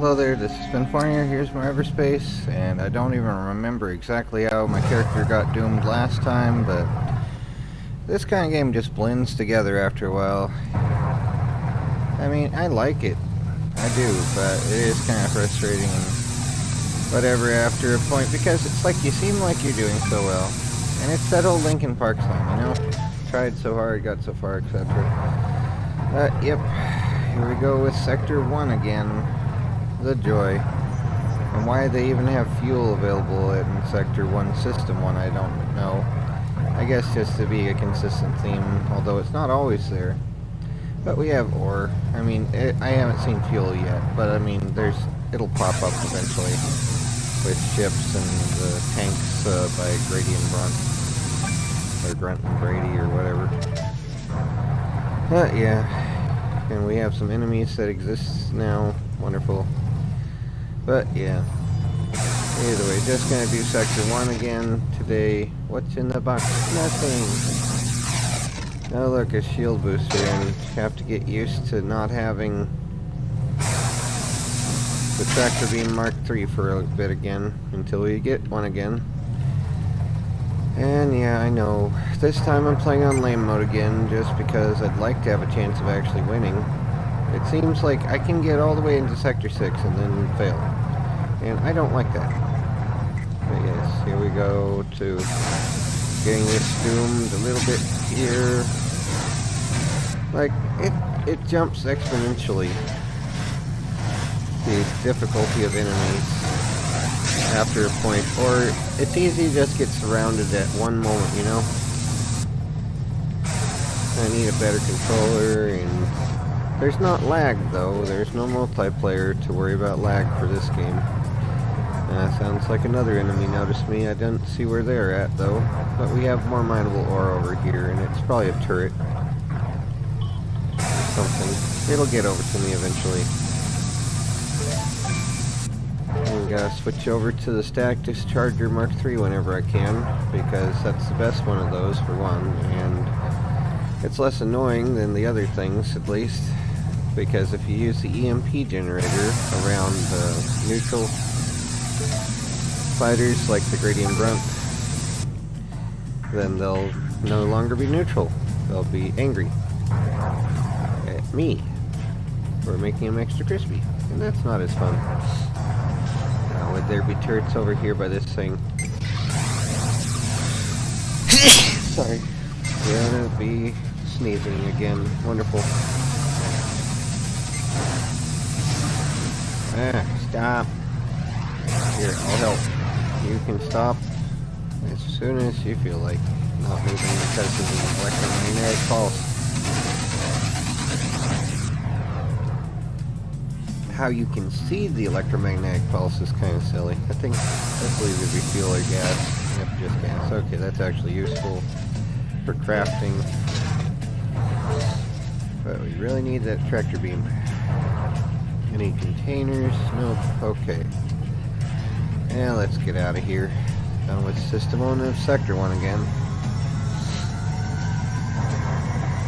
Hello there, this is Finfornia. Here's my EverSpace, and I don't even remember exactly how my character got doomed last time, but this kind of game just blends together after a while. I mean, I like it. I do, but it is kind of frustrating and whatever after a point, because it's like you seem like you're doing so well. And it's that old Linkin Park song, you know? Tried so hard, got so far, etc. Yep. Here we go with Sector 1 again. The joy. And why they even have fuel available in Sector 1, System 1, I don't know. I guess just to be a consistent theme, although it's not always there. But we have ore. I mean, I haven't seen fuel yet, but I mean, it'll pop up eventually with ships and the tanks by Grady and Brunt. Or Grunt and Brady, or whatever. But yeah. And we have some enemies that exist now. Wonderful. But yeah. Either way, just gonna do Sector 1 again today. What's in the box? Nothing. Oh look, a shield booster, and you have to get used to not having the Tractor Beam Mark III for a bit again, until we get one again. And yeah, I know. This time I'm playing on lame mode again, just because I'd like to have a chance of actually winning. It seems like I can get all the way into Sector 6 and then fail. And I don't like that. But yes, here we go to getting this doomed a little bit here. Like, it jumps exponentially, the difficulty of enemies after a point, or it's easy to just get surrounded at one moment, you know? I need a better controller, and there's not lag though. There's no multiplayer to worry about lag for this game. Sounds like another enemy noticed me. I didn't see where they're at though. But we have more mineable ore over here, and it's probably a turret. Or something. It'll get over to me eventually. And gotta switch over to the Stack Discharger Mark III whenever I can, because that's the best one of those for one, and it's less annoying than the other things, at least, because if you use the EMP generator around neutral fighters like the Grady and Brunt, then they'll no longer be neutral. They'll be angry at me for making them extra crispy, and that's not as fun. Now, would there be turrets over here by this thing? Sorry. Gonna be sneezing again. Wonderful. Stop. Here, I'll help. You can stop as soon as you feel like not moving because of the electromagnetic pulse. How you can see the electromagnetic pulse is kind of silly. I believe it'd be fuel or gas. Yep, just gas. Okay, that's actually useful for crafting. But we really need that tractor beam. Any containers? Nope. Okay. And let's get out of here. Done with System 1 of Sector 1 again.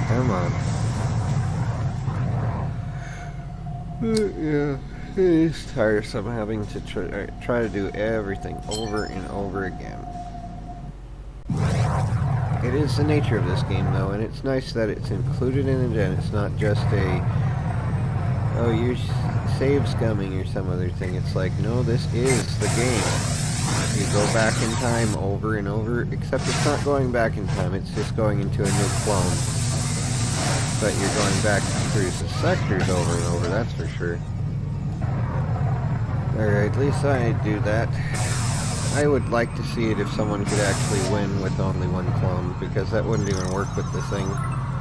Come on. Yeah, it is tiresome having to try to do everything over and over again. It is the nature of this game though, and it's nice that it's included in it, and it's not just a, oh, you're save scumming or some other thing. It's like, no, this is the game. You go back in time over and over, except it's not going back in time, it's just going into a new clone. But you're going back through the sectors over and over, that's for sure. Alright, at least I do that. I would like to see it if someone could actually win with only one clone, because that wouldn't even work with the thing.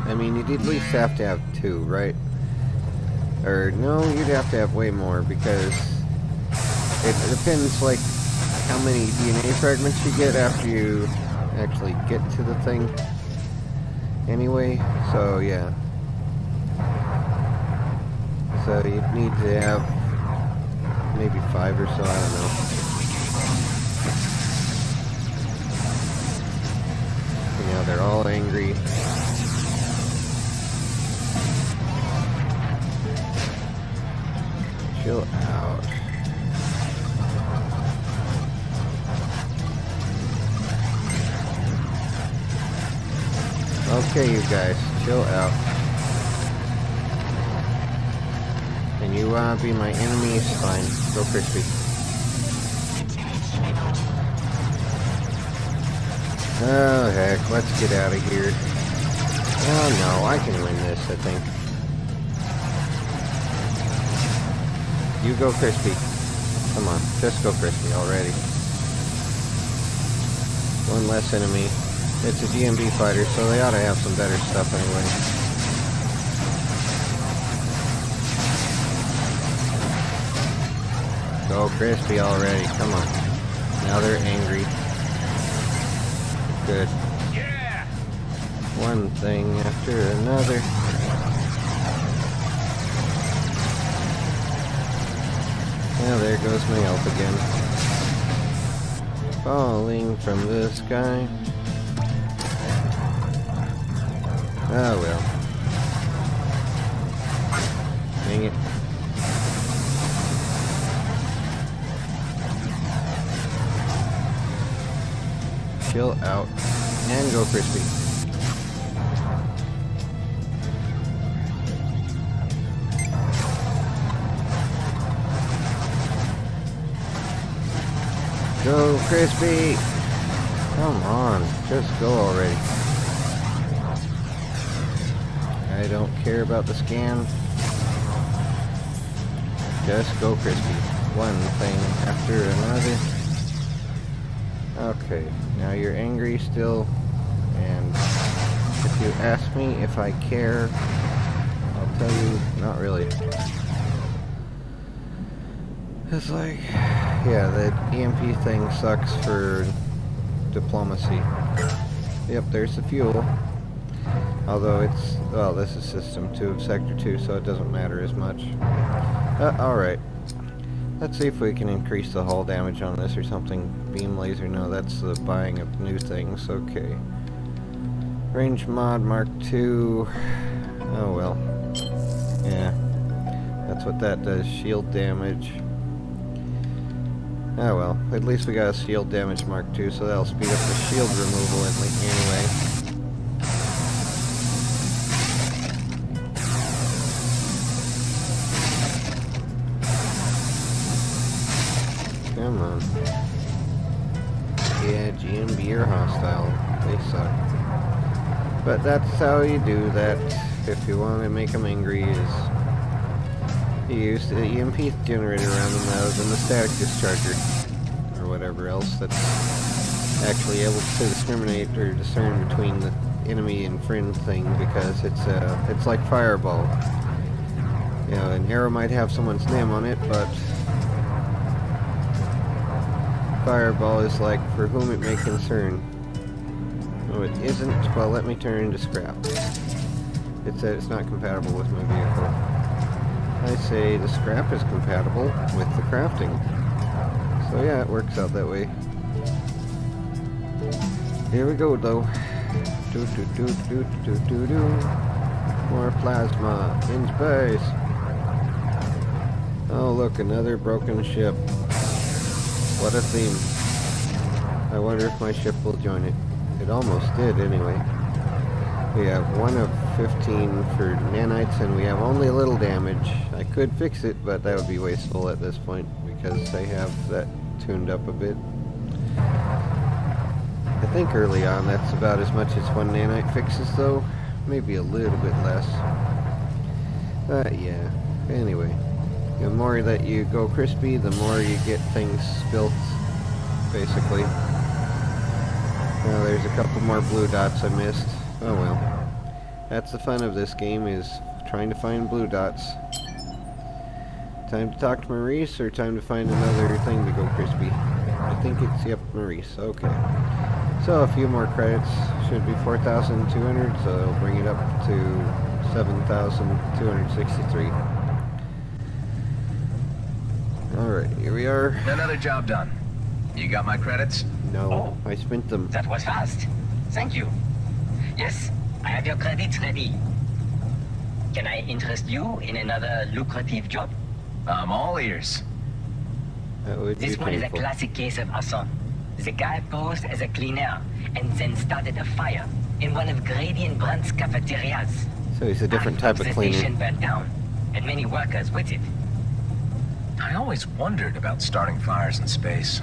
I mean, you'd at least have to have two, right? Or, no, you'd have to have way more, because it depends, like, how many DNA fragments you get after you actually get to the thing. Anyway, so, yeah. So, you'd need to have maybe 5 or so, I don't know. You know, they're all angry. Chill out. Okay, you guys, chill out. And you wanna be my enemies? Fine. Go crispy. Oh heck, let's get out of here. Oh no, I can win this, I think. You go crispy. Come on, just go crispy already. One less enemy. It's a GMB fighter, so they ought to have some better stuff anyway. Go crispy already, come on. Now they're angry. Good. Yeah. One thing after another. Now there goes my health again. Falling from the sky. Oh well. Dang it. Chill out and go crispy. Go crispy! Come on, just go already. I don't care about the scan. Just go crispy. One thing after another. Okay, now you're angry still, and if you ask me if I care, I'll tell you, not really. It's like, yeah, the EMP thing sucks for diplomacy. Yep, there's the fuel. Although it's, well, this is System 2 of Sector 2, so it doesn't matter as much. Alright. Let's see if we can increase the hull damage on this or something. Beam laser, no, that's the buying of new things. Okay. Range mod Mark II. Oh well. Yeah. That's what that does. Shield damage. Oh well. At least we got a shield damage Mark II, so that'll speed up the shield removal anyway. Come on. Yeah, GMB are hostile. They suck. But that's how you do that if you want to make them angry, is you use the EMP generator around them rather than the static discharger. Or whatever else that's actually able to discriminate or discern between the enemy and friend thing, because it's like Fireball. You know, an arrow might have someone's name on it, but Fireball is like, for whom it may concern. No, it isn't. Well, let me turn into scrap. It said it's not compatible with my vehicle. I say the scrap is compatible with the crafting. So yeah, it works out that way. Here we go, though. More plasma in space. Oh, look, another broken ship. What a theme. I wonder if my ship will join it. It almost did, anyway. We have 1 of 15 for nanites, and we have only a little damage. I could fix it, but that would be wasteful at this point, because they have that tuned up a bit. I think early on that's about as much as 1 nanite fixes, though. Maybe a little bit less. But yeah, anyway. The more that you go crispy, the more you get things built, basically. Now there's a couple more blue dots I missed. Oh well. That's the fun of this game, is trying to find blue dots. Time to talk to Maurice, or time to find another thing to go crispy? I think it's, yep, Maurice. Okay. So a few more credits. Should be 4,200, so it'll bring it up to 7,263. Alright, here we are. Another job done. You got my credits? No, Oh. I spent them. That was fast. Thank you. Yes, I have your credits ready. Can I interest you in another lucrative job? I'm all ears. That would be This one is a painful. classic case of assault. The guy posed as a cleaner and then started a fire in one of Grady and Brunt's cafeterias. So he's a different Half type of the cleaner. station burned down, and many workers with it. I always wondered about starting fires in space.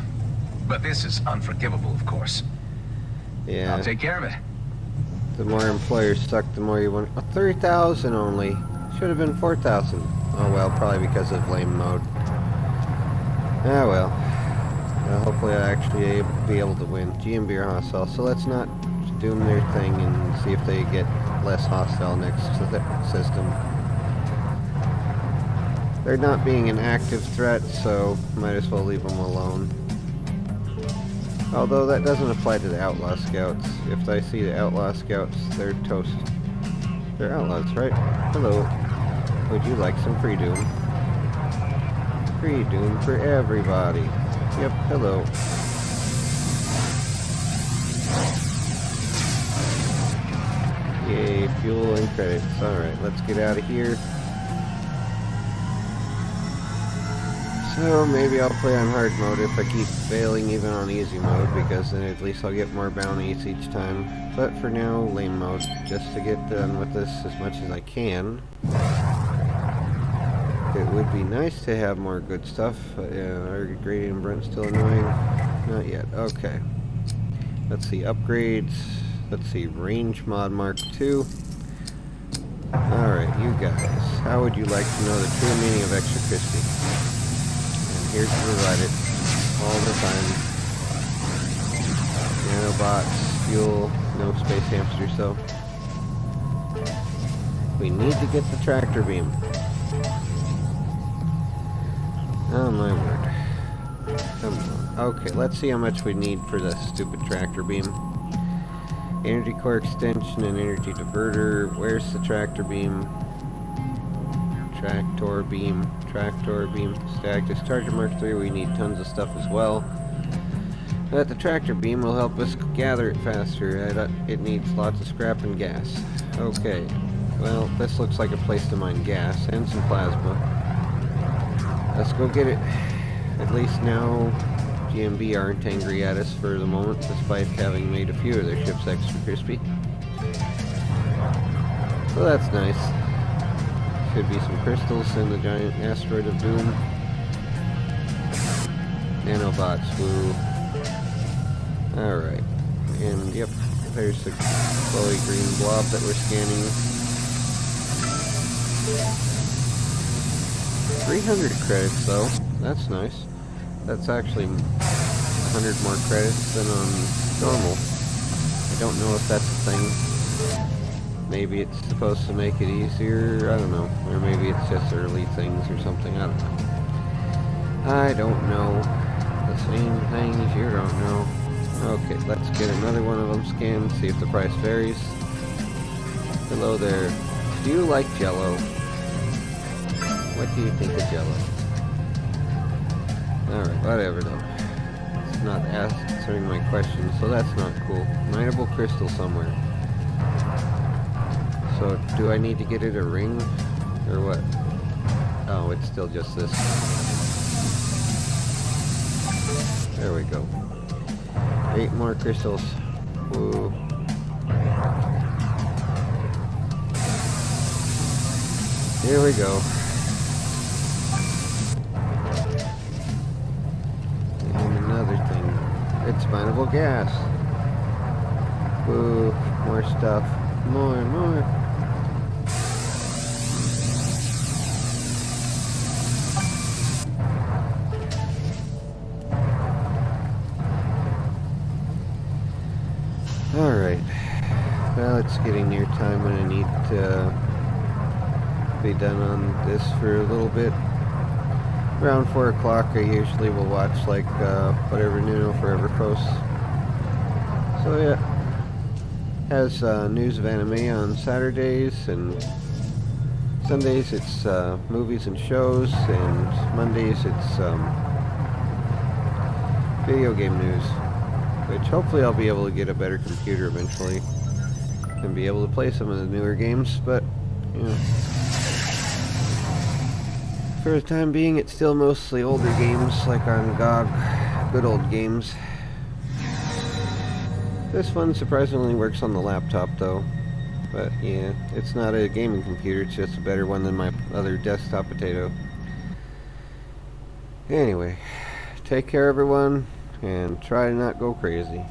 But this is unforgivable, of course. Yeah. I'll take care of it. The more employers suck, the more you want. Oh, 3,000 only. Should have been 4,000. Oh well, probably because of lame mode. Ah well. Hopefully I'll actually be able to win. GMB are hostile, so let's not doom their thing and see if they get less hostile next to the system. They're not being an active threat, so might as well leave them alone. Although that doesn't apply to the Outlaw Scouts. If I see the Outlaw Scouts, they're toast. They're outlaws, right? Hello. Would you like some free doom? Free doom for everybody. Yep, hello. Yay, fuel and credits. Alright, let's get out of here. So maybe I'll play on hard mode if I keep failing even on easy mode, because then at least I'll get more bounties each time. But for now, lame mode, just to get done with this as much as I can. It would be nice to have more good stuff. Are Grady and Brent still annoying? Not yet. Okay. Let's see, upgrades. Let's see, range mod Mark II. Alright, you guys. How would you like to know the true meaning of extra crispy? And here to provide it all the time. Nanobots, fuel, no space hamster, so. We need to get the tractor beam. Oh my word. Come on. Okay, let's see how much we need for this stupid tractor beam. Energy core extension and energy diverter. Where's the tractor beam? Tractor beam. Tractor beam. Stack discharger Mark III. We need tons of stuff as well. But the tractor beam will help us gather it faster. It needs lots of scrap and gas. Okay. Well, this looks like a place to mine gas and some plasma. Let's go get it. At least now GMB aren't angry at us for the moment, despite having made a few of their ships extra crispy. So that's nice. Should be some crystals in the giant asteroid of doom. Nanobots, woo. Alright. And yep, there's the glowy green blob that we're scanning. 300 credits though, that's nice. That's actually 100 more credits than on normal. I don't know if that's a thing. Maybe it's supposed to make it easier, I don't know. Or maybe it's just early things or something, I don't know. I don't know. The same things you don't know. Okay, let's get another one of them scanned, see if the price varies. Hello there. Do you like Jello? What do you think of Jello? Alright, whatever though. It's not answering my question, so that's not cool. Mineable crystal somewhere. So, do I need to get it a ring? Or what? Oh, it's still just this. There we go. 8 more crystals. Woo. Here we go. It's mineable gas. Ooh, more stuff. More and more. Alright. Well, it's getting near time when I need to be done on this for a little bit. Around 4 o'clock I usually will watch like whatever new for EverSpace. So yeah, has news of anime on Saturdays, and Sundays it's movies and shows, and Mondays it's video game news, which hopefully I'll be able to get a better computer eventually and be able to play some of the newer games, but you know. For the time being, it's still mostly older games, like on GOG, good old games. This one surprisingly works on the laptop, though. But yeah, it's not a gaming computer, it's just a better one than my other desktop potato. Anyway, take care everyone, and try to not go crazy.